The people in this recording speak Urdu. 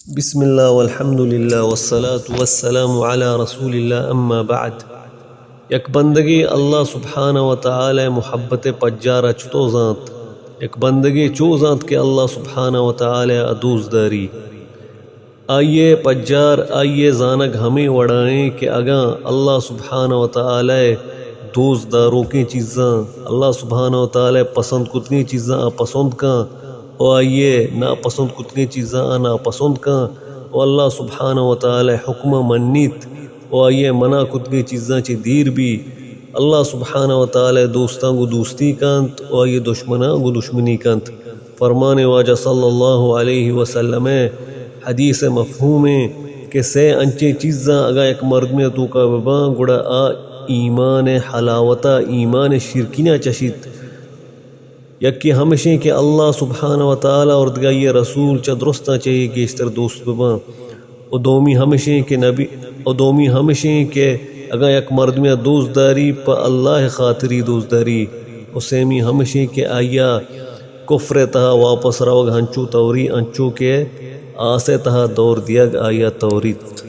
بسم اللہ والحمد للہ والصلاة والسلام علی رسول اللہ اما بعد. یک بندگی اللہ سبحانہ و تعالی محبت پجارہ چتو ذات یک بندگی چو ذات کے اللہ سبحانہ و تعالی ادوز داری. آئیے پجار آئیے زانگ ہمیں وڑائیں کہ اگاں اللہ سبحانہ و تعالی دوست داروں کی چیزاں اللہ سبحانہ و تعالی پسند کتنی چیزاں پسند کاں او آئیے ناپسند کتنی چیزاں ناپسند کاں او اللہ سبحانہ و تعالی حکم منیت او آئیے منع کتنی چیزاں چی دیر بھی اللہ سبحانہ و تعالی دوستاں گو دوستی کانت او آئیے دشمناں گو دشمنی کانت. فرمان واجہ صلی اللہ علیہ وسلم حدیث مفہوم ہے کہ سے انچے چیزاں اگا ایک مرد میں تو کا بباں گڑا آ ایمان حلاوتا ایمان شرکینہ چشید یکی ہمشہ کہ اللہ سبحانہ و تعالی اور دگا یہ رسول چا درستہ چاہیے کہ اس طرح دوست بباں او دومی ہمشہ کہ نبی او دومی ہمشہ کہ اگا یک مرد میں دوست داری پا اللہ خاطری دوست داری او سیمی ہمشہ کہ آیا کفر تہا واپس روگ ہنچو توری انچو کہ آسے تہا دور دیگ آیا توریت.